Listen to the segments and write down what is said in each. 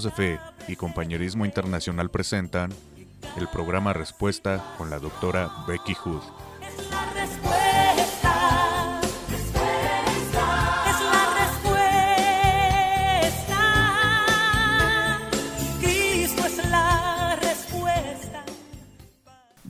Hermanitos de Fe y Compañerismo Internacional presentan el programa Respuesta con la doctora Becky Hood.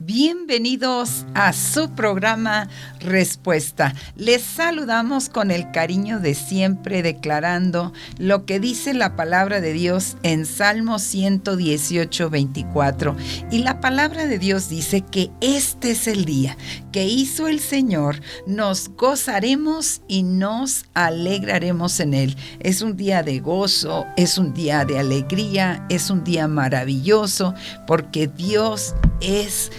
Bienvenidos a su programa Respuesta. Les saludamos con el cariño de siempre, declarando lo que dice la palabra de Dios en Salmo 118, 24. Y la palabra de Dios dice que este es el día que hizo el Señor. Nos gozaremos y nos alegraremos en él. Es un día de gozo, es un día de alegría, es un día maravilloso, porque Dios es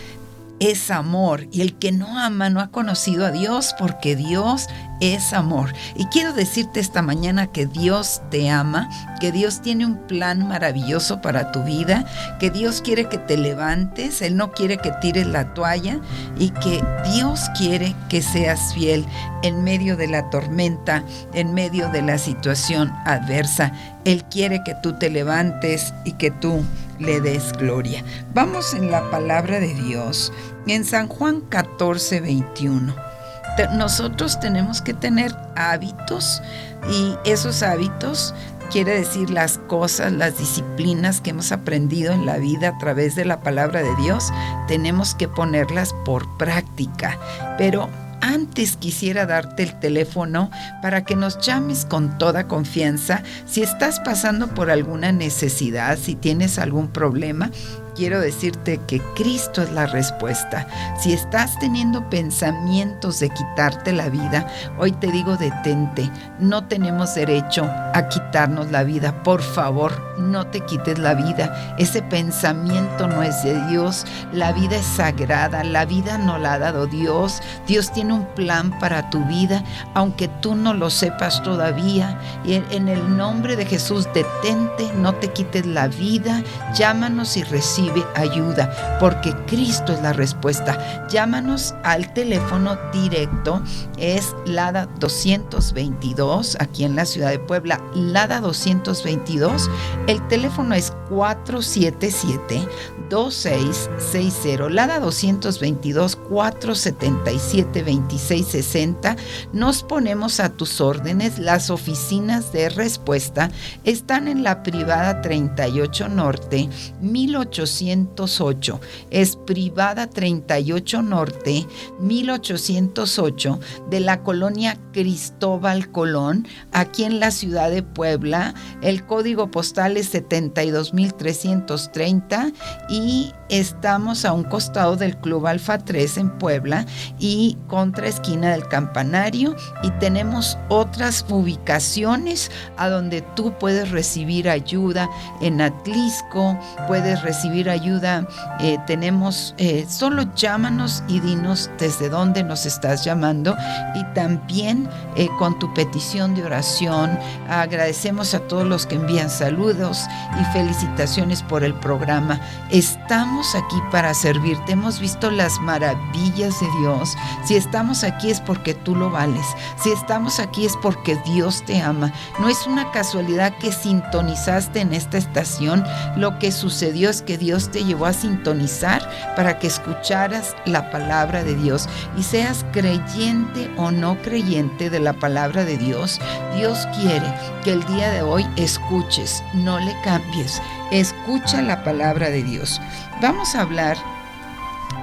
amor, y el que no ama no ha conocido a Dios, porque Dios es amor. Y quiero decirte esta mañana que Dios te ama, que Dios tiene un plan maravilloso para tu vida, que Dios quiere que te levantes, Él no quiere que tires la toalla, y que Dios quiere que seas fiel en medio de la tormenta, en medio de la situación adversa. Él quiere que tú te levantes y que tú le des gloria. Vamos en la palabra de Dios, en San Juan 14, 21. Nosotros tenemos que tener hábitos, y esos hábitos quiere decir las cosas, las disciplinas que hemos aprendido en la vida a través de la palabra de Dios, tenemos que ponerlas por práctica. Pero antes quisiera darte el teléfono para que nos llames con toda confianza. Si estás pasando por alguna necesidad, si tienes algún problema, quiero decirte que Cristo es la respuesta. Si estás teniendo pensamientos de quitarte la vida, hoy te digo, detente. No tenemos derecho a quitarnos la vida. Por favor, no te quites la vida. Ese pensamiento no es de Dios. La vida es sagrada. La vida no la ha dado Dios. Dios tiene un plan para tu vida, aunque tú no lo sepas todavía. Y en el nombre de Jesús, detente, no te quites la vida. Llámanos y recibe ayuda, porque Cristo es la respuesta. Llámanos al teléfono directo, es LADA 222, aquí en la ciudad de Puebla, LADA 222. El teléfono es 477-2660, LADA 222 477 2660. Nos ponemos a tus órdenes. Las oficinas de respuesta están en la Privada 38 Norte, 1808. Es Privada 38 Norte, 1808, de la colonia Cristóbal Colón, aquí en la ciudad de Puebla. El código postal es 72330 y estamos a un costado del Club Alfa 3 en Puebla y contra esquina del Campanario, y tenemos otras ubicaciones a donde tú puedes recibir ayuda. En Atlisco puedes recibir ayuda. Tenemos, solo llámanos y dinos desde dónde nos estás llamando, y también con tu petición de oración. Agradecemos a todos los que envían saludos y felicitaciones por el programa. Estamos aquí para servirte. Hemos visto las maravillas de Dios. Si estamos aquí es porque tú lo vales. Si estamos aquí es porque Dios te ama. No es una casualidad que sintonizaste en esta estación. Lo que sucedió es que Dios te llevó a sintonizar para que escucharas la palabra de Dios, y seas creyente o no creyente de la palabra de Dios. Dios quiere que el día de hoy escuches, no le cambies. Escucha la palabra de Dios. Vamos a hablar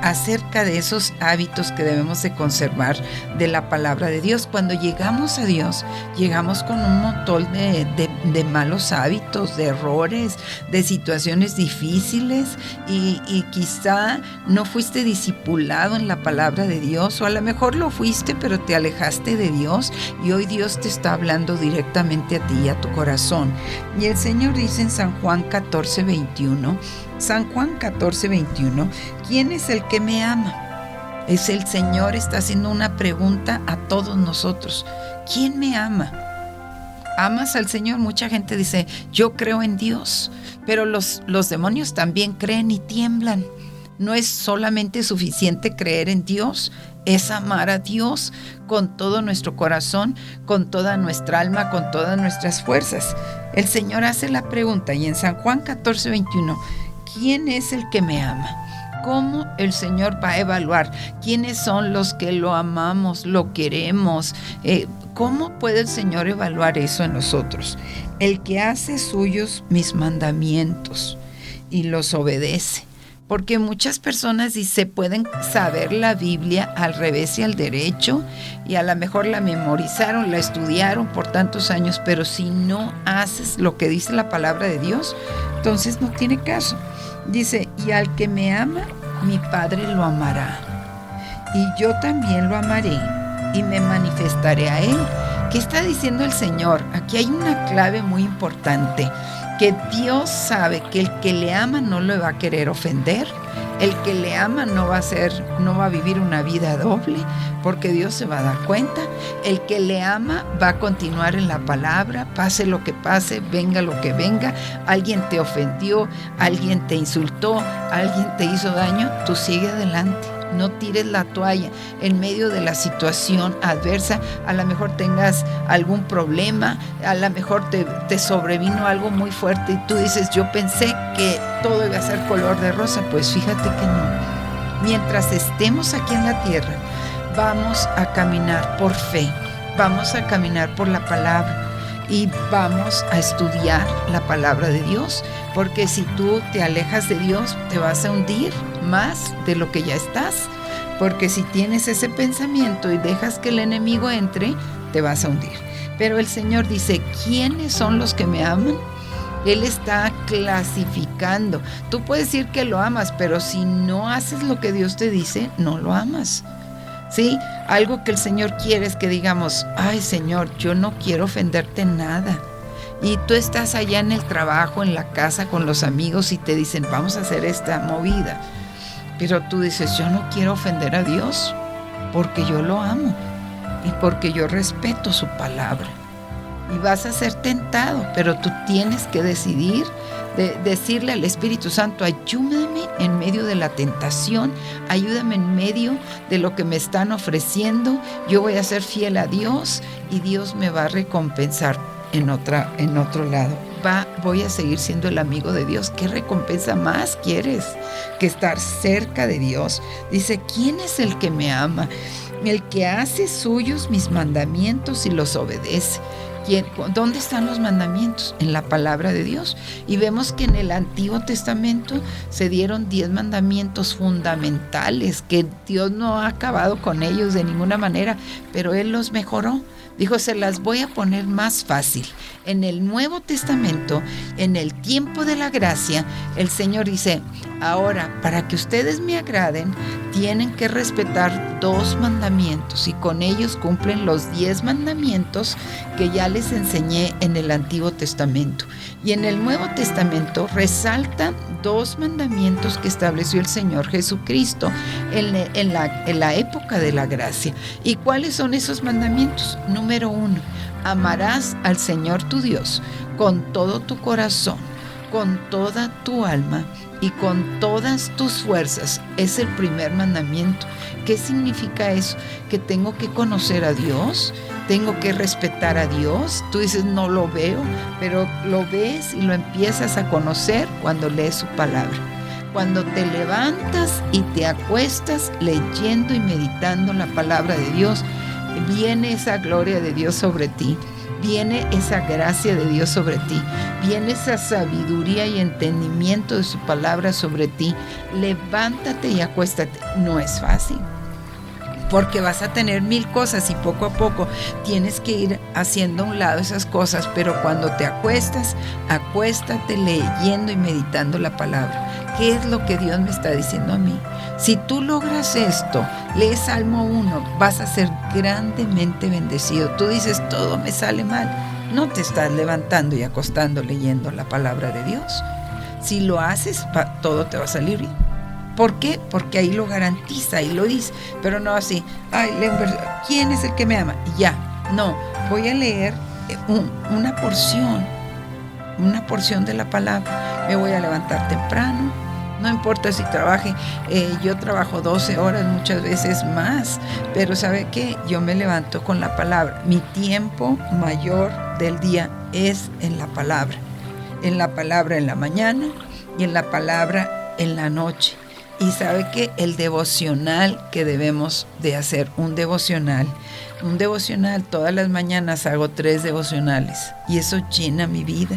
acerca de esos hábitos que debemos de conservar de la palabra de Dios. Cuando llegamos a Dios, llegamos con un montón de malos hábitos, de errores, de situaciones difíciles, y quizá no fuiste discipulado en la palabra de Dios, o a lo mejor lo fuiste pero te alejaste de Dios, y hoy Dios te está hablando directamente a ti y a tu corazón. Y el Señor dice en San Juan 14, 21, San Juan 14, 21, ¿quién es el que me ama? Es el Señor, está haciendo una pregunta a todos nosotros. ¿Quién me ama? ¿Amas al Señor? Mucha gente dice, yo creo en Dios, pero los demonios también creen y tiemblan. No es solamente suficiente creer en Dios, es amar a Dios con todo nuestro corazón, con toda nuestra alma, con todas nuestras fuerzas. el Señor hace la pregunta, y en San Juan 14:21, ¿quién es el que me ama? ¿Cómo el Señor va a evaluar quiénes son los que lo amamos, lo queremos? ¿Cómo puede el Señor evaluar eso en nosotros? El que hace suyos mis mandamientos y los obedece. Porque muchas personas se pueden saber la Biblia al revés y al derecho, y a lo mejor la memorizaron, la estudiaron por tantos años, pero si no haces lo que dice la palabra de Dios, entonces no tiene caso. Dice, y al que me ama, mi Padre lo amará, y yo también lo amaré, y me manifestaré a él. ¿Qué está diciendo el Señor? Aquí hay una clave muy importante, que Dios sabe que el que le ama no le va a querer ofender, el que le ama no va a vivir una vida doble, porque Dios se va a dar cuenta. El que le ama va a continuar en la palabra, pase lo que pase, venga lo que venga. Alguien te ofendió, alguien te insultó, alguien te hizo daño, tú sigue adelante. No tires la toalla en medio de la situación adversa. A lo mejor tengas algún problema, a lo mejor te sobrevino algo muy fuerte y tú dices, yo pensé que todo iba a ser color de rosa. Pues fíjate que no. Mientras estemos aquí en la tierra, vamos a caminar por fe, vamos a caminar por la palabra y vamos a estudiar la palabra de Dios, porque si tú te alejas de Dios, te vas a hundir más de lo que ya estás, porque si tienes ese pensamiento y dejas que el enemigo entre, te vas a hundir. Pero el Señor dice, ¿quiénes son los que me aman? Él está clasificando. Tú puedes decir que lo amas, pero si no haces lo que Dios te dice, no lo amas. ¿Sí? Algo que el Señor quiere es que digamos, ay Señor, yo no quiero ofenderte en nada. Y tú estás allá en el trabajo, en la casa, con los amigos y te dicen, vamos a hacer esta movida. Pero tú dices, yo no quiero ofender a Dios porque yo lo amo y porque yo respeto su palabra. Y vas a ser tentado, pero tú tienes que decidir, decirle al Espíritu Santo, ayúdame en medio de la tentación, ayúdame en medio de lo que me están ofreciendo. Yo voy a ser fiel a Dios y Dios me va a recompensar en otro lado. Voy a seguir siendo el amigo de Dios. ¿Qué recompensa más quieres que estar cerca de Dios? Dice, ¿quién es el que me ama? El que hace suyos mis mandamientos y los obedece. ¿Dónde están los mandamientos? En la palabra de Dios. Y vemos que en el Antiguo Testamento se dieron 10 mandamientos fundamentales, que Dios no ha acabado con ellos de ninguna manera, pero Él los mejoró. Dijo, se las voy a poner más fácil. En el Nuevo Testamento, en el tiempo de la gracia, el Señor dice, ahora, para que ustedes me agraden, tienen que respetar 2 mandamientos y con ellos cumplen los 10 mandamientos que ya les enseñé en el Antiguo Testamento. Y en el Nuevo Testamento resalta 2 mandamientos que estableció el Señor Jesucristo en la época de la gracia. ¿Y cuáles son esos mandamientos? Número 1, amarás al Señor tu Dios con todo tu corazón, con toda tu alma y con todas tus fuerzas. Es el primer mandamiento. ¿Qué significa eso? Que tengo que conocer a Dios, tengo que respetar a Dios. Tú dices, no lo veo, pero lo ves y lo empiezas a conocer cuando lees su palabra. Cuando te levantas y te acuestas leyendo y meditando la palabra de Dios, viene esa gloria de Dios sobre ti, viene esa gracia de Dios sobre ti, viene esa sabiduría y entendimiento de su palabra sobre ti. Levántate y acuéstate. No es fácil, porque vas a tener 1000 cosas y poco a poco tienes que ir haciendo a un lado esas cosas, pero cuando te acuestas, acuéstate leyendo y meditando la palabra. ¿Qué es lo que Dios me está diciendo a mí? Si tú logras esto, lees Salmo 1, vas a ser grandemente bendecido. Tú dices, todo me sale mal. No te estás levantando y acostando leyendo la palabra de Dios. Si lo haces, todo te va a salir bien. ¿Por qué? Porque ahí lo garantiza y lo dice, pero no así, ay, leo un versículo, ¿quién es el que me ama? Y ya, no, voy a leer una porción de la palabra. Me voy a levantar temprano, No importa si trabaje, yo trabajo 12 horas, muchas veces más, pero ¿sabe qué? Yo me levanto con la palabra. Mi tiempo mayor del día es en la palabra en la mañana y en la palabra en la noche. Y ¿sabe qué? El devocional que debemos de hacer, un devocional, todas las mañanas hago 3 devocionales y eso llena mi vida,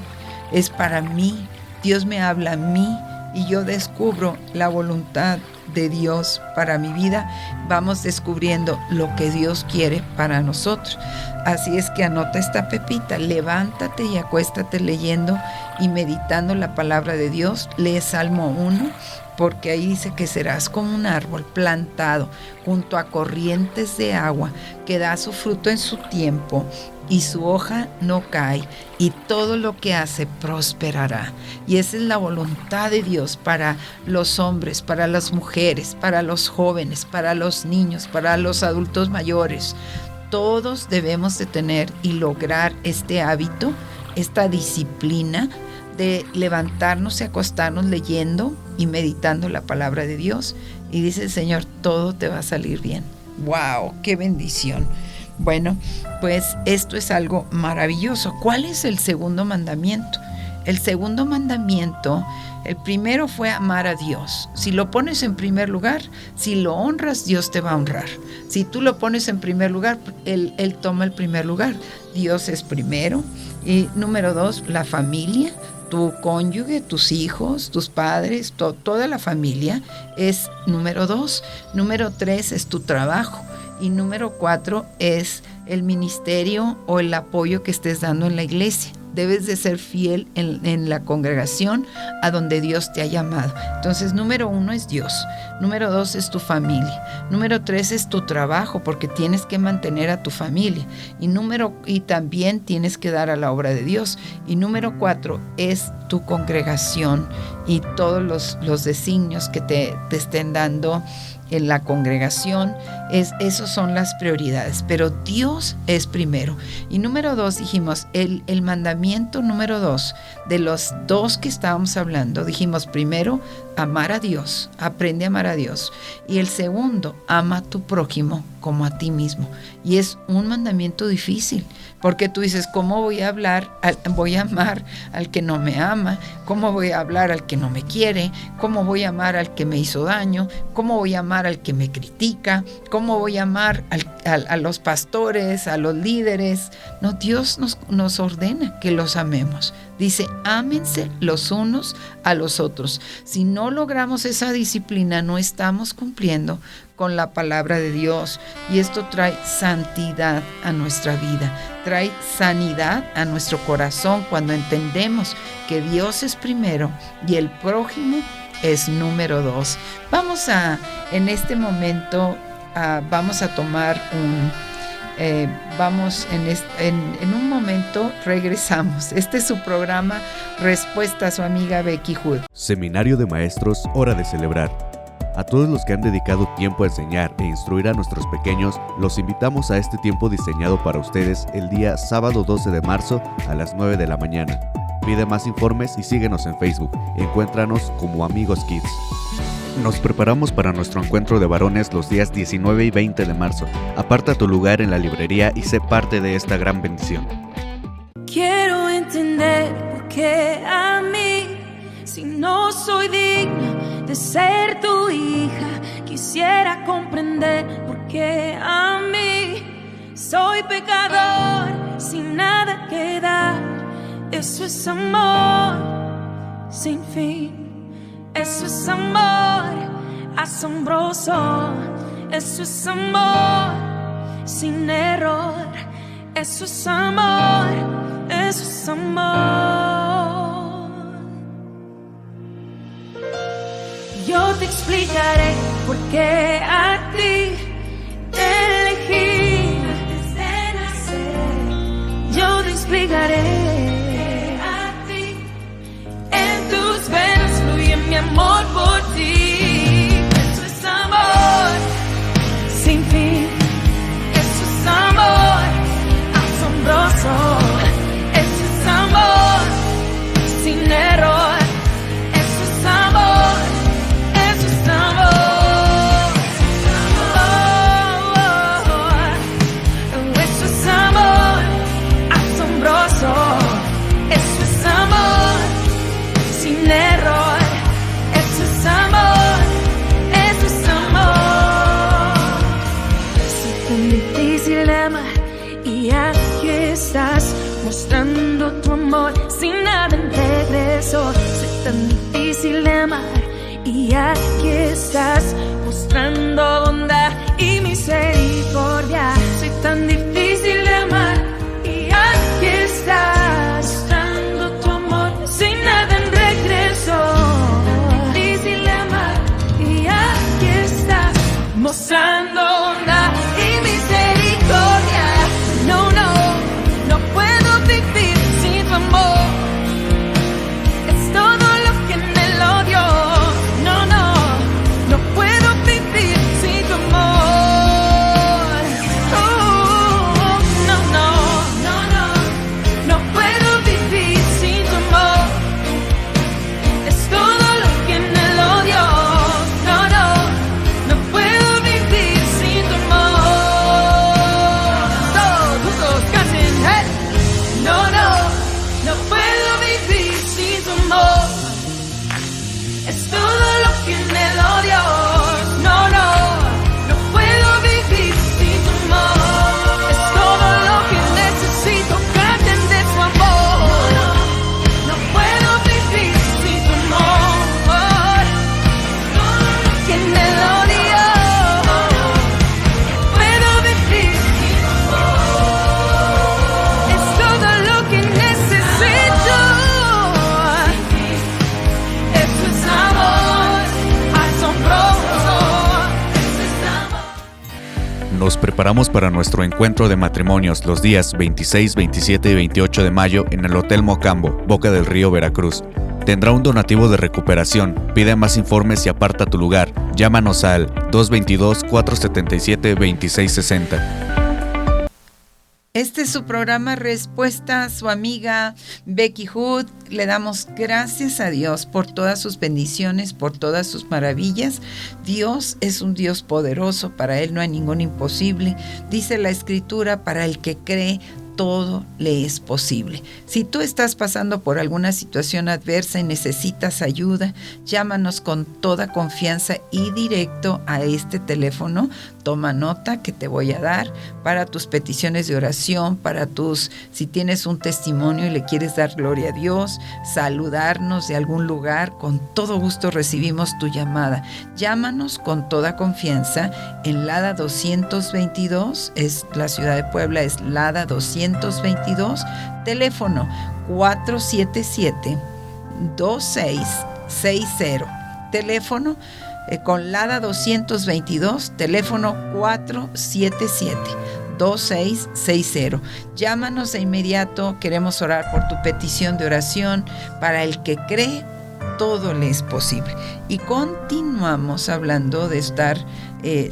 es para mí, Dios me habla a mí y yo descubro la voluntad de Dios para mi vida, vamos descubriendo lo que Dios quiere para nosotros. Así es que anota esta pepita, levántate y acuéstate leyendo y meditando la palabra de Dios, lee Salmo 1, porque ahí dice que serás como un árbol plantado junto a corrientes de agua, que da su fruto en su tiempo y su hoja no cae, y todo lo que hace prosperará. Y esa es la voluntad de Dios para los hombres, para las mujeres, para los jóvenes, para los niños, para los adultos mayores. Todos debemos de tener y lograr este hábito, esta disciplina de levantarnos y acostarnos leyendo y meditando la palabra de Dios. Y dice el Señor, todo te va a salir bien. ¡Wow! ¡Qué bendición! Bueno, pues esto es algo maravilloso. ¿Cuál es el segundo mandamiento? El segundo mandamiento, el primero fue amar a Dios. Si lo pones en primer lugar, si lo honras, Dios te va a honrar. Si tú lo pones en primer lugar, Él toma el primer lugar. Dios es primero. Y número 2, la familia. Tu cónyuge, tus hijos, tus padres, toda la familia es número 2. Número 3 es tu trabajo. Y número 4 es el ministerio o el apoyo que estés dando en la iglesia. Debes de ser fiel en la congregación a donde Dios te ha llamado. Entonces, número 1 es Dios. Número 2 es tu familia. Número 3 es tu trabajo, porque tienes que mantener a tu familia. Y también tienes que dar a la obra de Dios. Y número 4 es tu congregación y todos los designios que te estén dando en la congregación. Esos son las prioridades, pero Dios es primero. Y número 2 dijimos, el mandamiento número 2 de los 2 que estábamos hablando, dijimos primero, amar a Dios, aprende a amar a Dios. Y el segundo, ama a tu prójimo como a ti mismo. Y es un mandamiento difícil, porque tú dices, ¿cómo voy a amar al que no me ama? ¿Cómo voy a hablar al que no me quiere? ¿Cómo voy a amar al que me hizo daño? ¿Cómo voy a amar al que me critica? ¿Cómo voy a amar a los pastores, a los líderes? No, Dios nos ordena que los amemos. Dice, ámense los unos a los otros. Si no logramos esa disciplina, no estamos cumpliendo con la palabra de Dios. Y esto trae santidad a nuestra vida, trae sanidad a nuestro corazón cuando entendemos que Dios es primero y el prójimo es número 2. En este momento, vamos a tomar en un momento regresamos. Este es su programa Respuesta a su amiga Becky Hood. Seminario de Maestros, hora de celebrar. A todos los que han dedicado tiempo a enseñar e instruir a nuestros pequeños, los invitamos a este tiempo diseñado para ustedes el día sábado 12 de marzo a las 9 de la mañana. Pide más informes y síguenos en Facebook. Encuéntranos como Amigos Kids. Nos preparamos para nuestro encuentro de varones los días 19 y 20 de marzo. Aparta tu lugar en la librería y sé parte de esta gran bendición. Quiero entender por qué a mí, si no soy digna de ser tu hija, quisiera comprender por qué a mí soy pecador sin nada que dar. Eso es amor sin fin. Eso es amor asombroso. Eso es amor sin error. Eso es amor. Eso es amor. Yo te explicaré por qué a ti te elegí antes de nacer. Yo te explicaré. Mi amor por ti, eso es amor sin fin, eso es amor asombroso, eso es amor sin error, eso es amor mostrando tu amor sin nada en regreso. Soy tan difícil de amar y aquí estás, mostrando bondad y misericordia. Soy tan difícil de amar y aquí estás, mostrando tu amor sin nada en regreso. Difícil de amar y aquí estás, mostrando bondad y misericordia. No, no, no puedo vivir sin tu amor. Es todo lo que en él odio. No, no, no puedo vivir sin tu amor. Oh, no, no, no, no, no puedo vivir sin tu amor. Es todo lo que en él odio. No, no, no puedo vivir sin tu amor. Todos canten, hey. No, no, no puedo vivir sin tu amor. Es todo lo que en él odio. No, no, no puedo vivir sin tu amor. Es todo lo que necesito, canten de su amor. No puedo vivir sin tu amor. Que en él odio. Puedo vivir sin tu amor. Es todo lo que necesito. Esto es amor asombroso. Esto es amor. Nos preparamos para nuestro encuentro de matrimonios los días 26, 27 y 28 de mayo en el Hotel Mocambo, Boca del Río, Veracruz. Tendrá un donativo de recuperación. Pide más informes y aparta tu lugar. Llámanos al 222-477-2660. Este es su programa Respuesta, su amiga Becky Hood. Le damos gracias a Dios por todas sus bendiciones, por todas sus maravillas. Dios es un Dios poderoso, para Él no hay ningún imposible. Dice la Escritura, para el que cree, todo le es posible. Si tú estás pasando por alguna situación adversa y necesitas ayuda, llámanos con toda confianza y directo a este teléfono. Toma nota que te voy a dar para tus peticiones de oración, si tienes un testimonio y le quieres dar gloria a Dios, saludarnos de algún lugar, con todo gusto recibimos tu llamada. Llámanos con toda confianza en Lada 222, es la ciudad de Puebla, es Lada 222, teléfono 477-2660, teléfono con Lada 222, teléfono 477-2660. Llámanos de inmediato, queremos orar por tu petición de oración. Para el que cree, todo le es posible. Y continuamos hablando de estar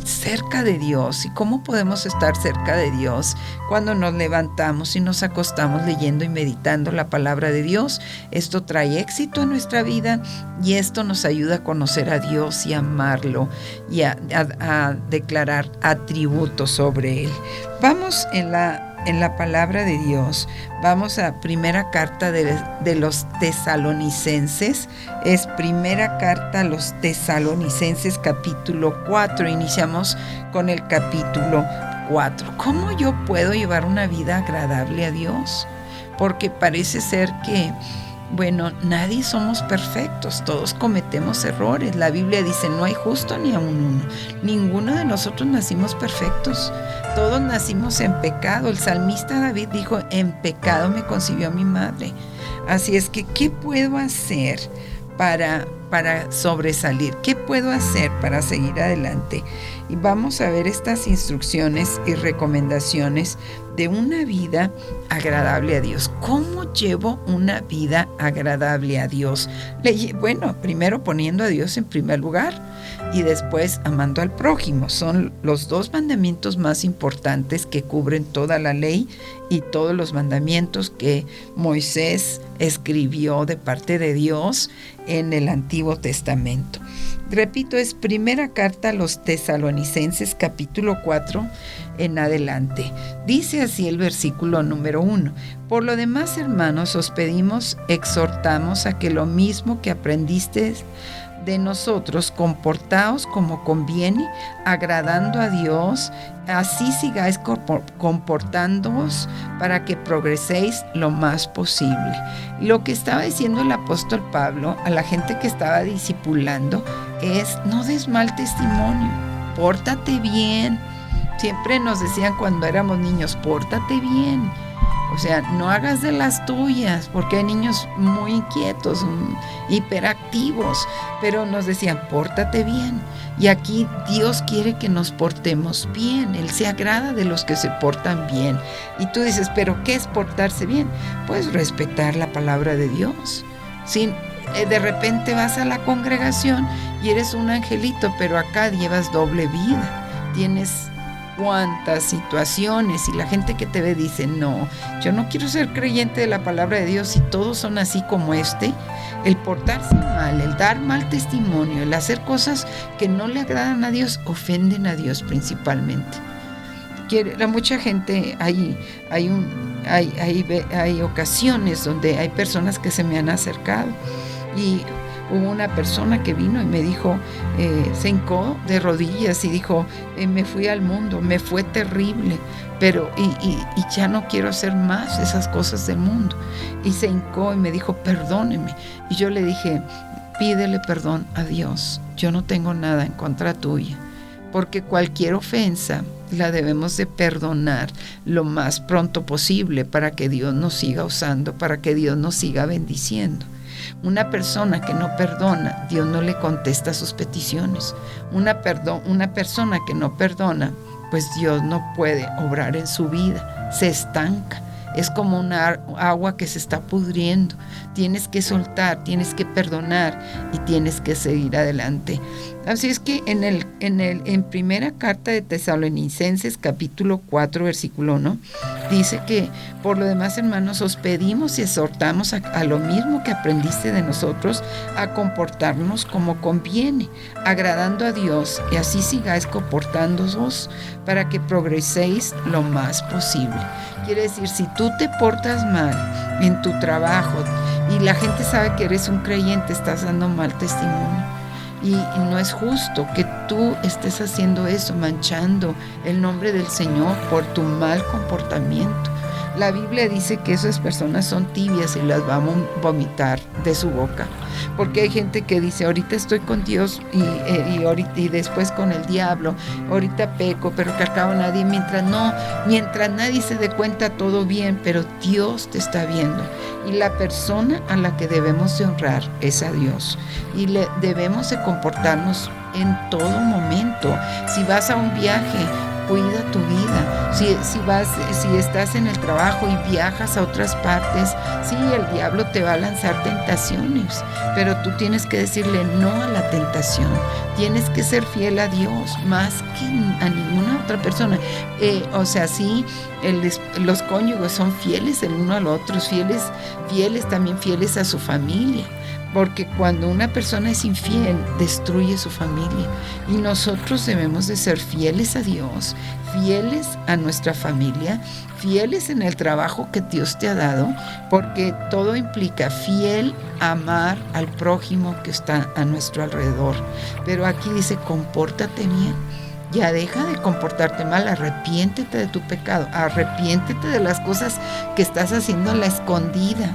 cerca de Dios. ¿Y cómo podemos estar cerca de Dios? Cuando nos levantamos y nos acostamos leyendo y meditando la palabra de Dios. Esto trae éxito a nuestra vida y esto nos ayuda a conocer a Dios y a amarlo y a declarar atributos sobre Él. Vamos en la palabra de Dios. Vamos a primera carta de los Tesalonicenses. Es primera carta a los Tesalonicenses, capítulo 4. Iniciamos con el capítulo 4. ¿Cómo yo puedo llevar una vida agradable a Dios? Porque parece ser que, nadie somos perfectos, todos cometemos errores. La Biblia dice, no hay justo ni aun uno. Ninguno de nosotros nacimos perfectos. Todos nacimos en pecado. El salmista David dijo, en pecado me concibió mi madre. Así es que, ¿qué puedo hacer para sobresalir? ¿Qué puedo hacer para seguir adelante? Y vamos a ver estas instrucciones y recomendaciones de una vida agradable a Dios. ¿Cómo llevo una vida agradable a Dios? Primero poniendo a Dios en primer lugar y después amando al prójimo. Son los dos mandamientos más importantes que cubren toda la ley y todos los mandamientos que Moisés escribió de parte de Dios en el Antiguo Testamento. Repito, es primera carta a los Tesalonicenses, capítulo 4 en adelante. Dice así el versículo número 1. Por lo demás, hermanos, os pedimos, exhortamos a que lo mismo que aprendisteis de nosotros, comportaos como conviene, agradando a Dios, así sigáis comportándoos para que progreséis lo más posible. Lo que estaba diciendo el apóstol Pablo a la gente que estaba discipulando es: no des mal testimonio, pórtate bien. Siempre nos decían cuando éramos niños: pórtate bien. O sea, no hagas de las tuyas, porque hay niños muy inquietos, hiperactivos, pero nos decían: pórtate bien. Y aquí Dios quiere que nos portemos bien. Él se agrada de los que se portan bien. Y tú dices: ¿pero qué es portarse bien? Pues respetar la palabra de Dios. Sin de repente vas a la congregación y eres un angelito, pero acá llevas doble vida. Tienes cuántas situaciones y la gente que te ve dice: no, yo no quiero ser creyente de la palabra de Dios y todos son así como este. El portarse mal, el dar mal testimonio, el hacer cosas que no le agradan a Dios, ofenden a Dios principalmente. Mucha gente, hay ocasiones donde hay personas que se me han acercado y hubo una persona que vino y me dijo, se hincó de rodillas y dijo: me fui al mundo, me fue terrible, pero y ya no quiero hacer más esas cosas del mundo. Y se hincó y me dijo: perdóneme. Y yo le dije: pídele perdón a Dios, yo no tengo nada en contra tuya, porque cualquier ofensa la debemos de perdonar lo más pronto posible para que Dios nos siga usando, para que Dios nos siga bendiciendo. Una persona que no perdona, Dios no le contesta sus peticiones. Una persona que no perdona, pues Dios no puede obrar en su vida, se estanca. Es como una agua que se está pudriendo. Tienes que soltar, tienes que perdonar y tienes que seguir adelante. Así es que en primera carta de Tesalonicenses, capítulo 4, versículo 1, dice que: por lo demás, hermanos, os pedimos y exhortamos a lo mismo que aprendiste de nosotros, a comportarnos como conviene, agradando a Dios, y así sigáis comportándoos para que progreséis lo más posible. Quiere decir, si tú te portas mal en tu trabajo y la gente sabe que eres un creyente, estás dando mal testimonio. Y no es justo que tú estés haciendo eso, manchando el nombre del Señor por tu mal comportamiento. La Biblia dice que esas personas son tibias y las va a vomitar de su boca. Porque hay gente que dice: ahorita estoy con Dios y después con el diablo, ahorita peco, pero que al cabo nadie, mientras nadie se dé cuenta, todo bien, pero Dios te está viendo. Y la persona a la que debemos de honrar es a Dios. Y debemos de comportarnos en todo momento. Si vas a un viaje, cuida tu vida. Si estás en el trabajo y viajas a otras partes, sí, el diablo te va a lanzar tentaciones, pero tú tienes que decirle no a la tentación. Tienes que ser fiel a Dios más que a ninguna otra persona. Sí, los cónyuges son fieles el uno al otro, también fieles a su familia. Porque cuando una persona es infiel, destruye su familia. Y nosotros debemos de ser fieles a Dios, fieles a nuestra familia, fieles en el trabajo que Dios te ha dado, porque todo implica fiel amar al prójimo que está a nuestro alrededor. Pero aquí dice: compórtate bien. Ya deja de comportarte mal, arrepiéntete de tu pecado, arrepiéntete de las cosas que estás haciendo a la escondida.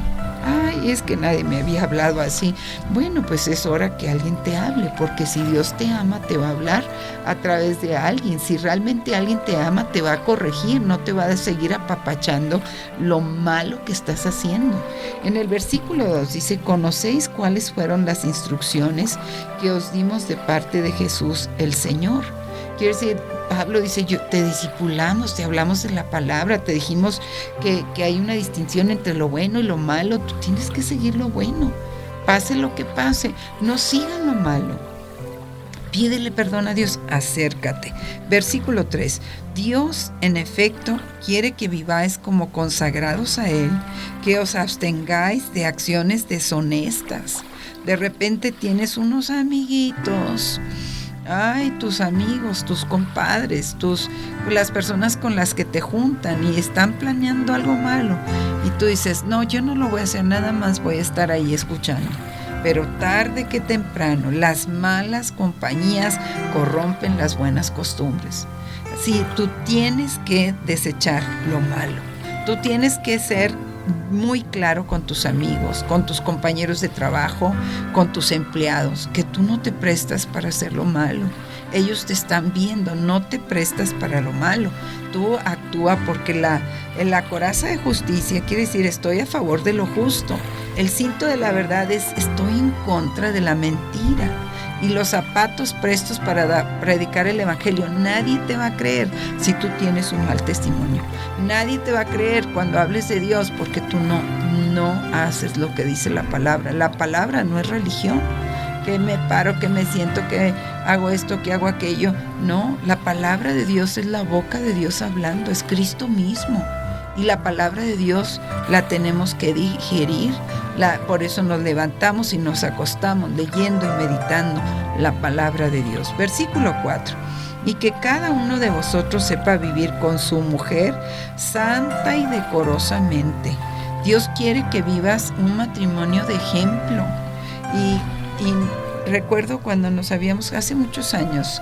Ay, es que nadie me había hablado así. Bueno, pues es hora que alguien te hable, porque si Dios te ama, te va a hablar a través de alguien. Si realmente alguien te ama, te va a corregir, no te va a seguir apapachando lo malo que estás haciendo. En el versículo 2 dice: conocéis cuáles fueron las instrucciones que os dimos de parte de Jesús el Señor. Quiere decir, Pablo dice: te discipulamos, te hablamos de la palabra, te dijimos que hay una distinción entre lo bueno y lo malo. Tú tienes que seguir lo bueno, pase lo que pase, no sigas lo malo. Pídele perdón a Dios, acércate. Versículo 3. Dios, en efecto, quiere que viváis como consagrados a Él, que os abstengáis de acciones deshonestas. De repente tienes unos amiguitos. Ay, tus amigos, tus compadres, las personas con las que te juntan y están planeando algo malo. Y tú dices: no, yo no lo voy a hacer, nada más voy a estar ahí escuchando. pero tarde que temprano las malas compañías corrompen las buenas costumbres. Sí, tú tienes que desechar lo malo. Tú tienes que ser muy claro con tus amigos, con tus compañeros de trabajo, con tus empleados, que tú no te prestas para hacer lo malo. Ellos te están viendo, no te prestas para lo malo. Tú actúa porque la coraza de justicia quiere decir estoy a favor de lo justo. El cinto de la verdad es estoy en contra de la mentira. Y los zapatos prestos para predicar el evangelio. Nadie te va a creer si tú tienes un mal testimonio. Nadie te va a creer cuando hables de Dios porque tú no haces lo que dice la palabra. La palabra no es religión. Que me paro, que me siento, que hago esto, que hago aquello. No, la palabra de Dios es la boca de Dios hablando, es Cristo mismo. Y la palabra de Dios la tenemos que digerir. Por eso nos levantamos y nos acostamos leyendo y meditando la palabra de Dios. Versículo 4. Y que cada uno de vosotros sepa vivir con su mujer santa y decorosamente. Dios quiere que vivas un matrimonio de ejemplo. Y recuerdo cuando hace muchos años,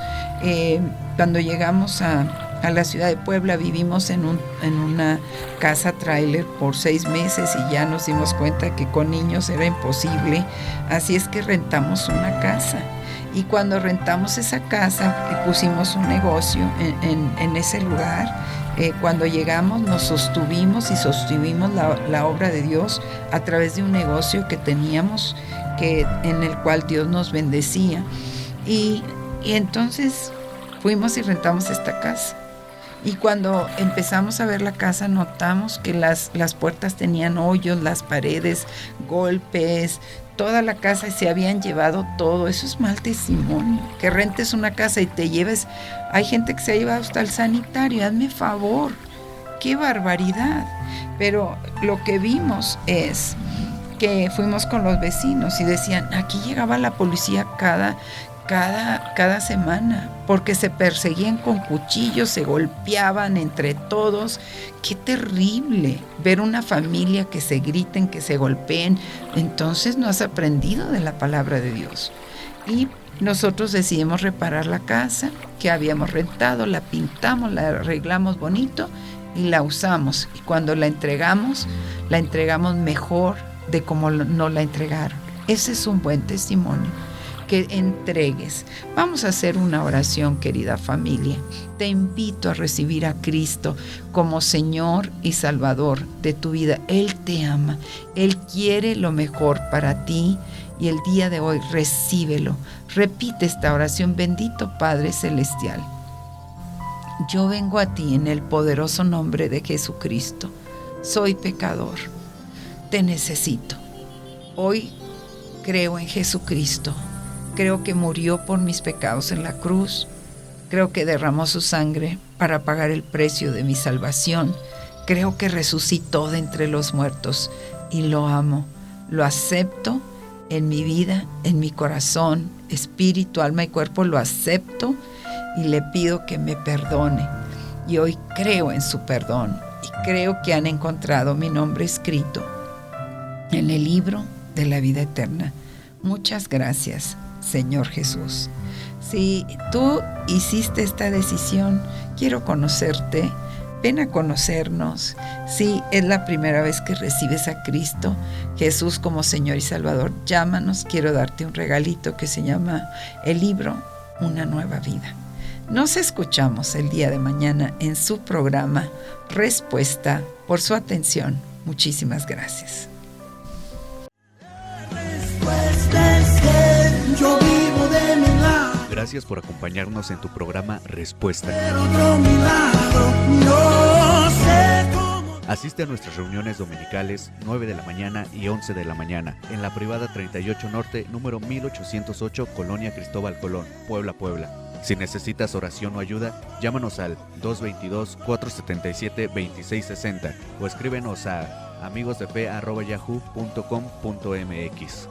cuando llegamos a la ciudad de Puebla, vivimos en una casa tráiler por 6 meses y ya nos dimos cuenta que con niños era imposible, así es que rentamos una casa. Y cuando rentamos esa casa, pusimos un negocio en ese lugar. Cuando llegamos nos sostuvimos la obra de Dios a través de un negocio que teníamos, en el cual Dios nos bendecía. Y entonces fuimos y rentamos esta casa. Y cuando empezamos a ver la casa, notamos que las puertas tenían hoyos, las paredes, golpes, toda la casa, se habían llevado todo. Eso es mal testimonio. Que rentes una casa y te lleves. Hay gente que se ha llevado hasta el sanitario. Hazme favor. ¡Qué barbaridad! Pero lo que vimos es que fuimos con los vecinos y decían, aquí llegaba la policía cada semana, porque se perseguían con cuchillos, se golpeaban entre todos. ¡Qué terrible! Ver una familia que se griten, que se golpeen. Entonces no has aprendido de la palabra de Dios. Y nosotros decidimos reparar la casa que habíamos rentado, la pintamos, la arreglamos bonito y la usamos. Y cuando la entregamos mejor de como nos la entregaron. Ese es un buen testimonio. Que entregues. Vamos a hacer una oración, querida familia. Te invito a recibir a Cristo como Señor y Salvador de tu vida. Él te ama, Él quiere lo mejor para ti y el día de hoy recíbelo. Repite esta oración. Bendito Padre Celestial, yo vengo a ti en el poderoso nombre de Jesucristo. Soy pecador, te necesito. Hoy creo en Jesucristo. Creo que murió por mis pecados en la cruz. Creo que derramó su sangre para pagar el precio de mi salvación. Creo que resucitó de entre los muertos y lo amo. Lo acepto en mi vida, en mi corazón, espíritu, alma y cuerpo. Lo acepto y le pido que me perdone. Y hoy creo en su perdón y creo que han encontrado mi nombre escrito en el libro de la vida eterna. Muchas gracias, Señor Jesús. Si tú hiciste esta decisión, quiero conocerte, ven a conocernos. Si es la primera vez que recibes a Cristo Jesús como Señor y Salvador, llámanos, quiero darte un regalito que se llama el libro Una Nueva Vida. Nos escuchamos el día de mañana en su programa Respuesta. Por su atención, muchísimas gracias. Yo vivo de milagro. Gracias por acompañarnos en tu programa Respuesta. Otro milagro, no sé cómo. Asiste a nuestras reuniones dominicales 9 de la mañana y 11 de la mañana en la privada 38 Norte, número 1808, Colonia Cristóbal Colón, Puebla, Puebla. Si necesitas oración o ayuda, llámanos al 222-477-2660 o escríbenos a amigosdefe@yahoo.com.mx.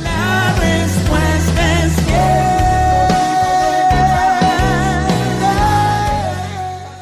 La respuesta es que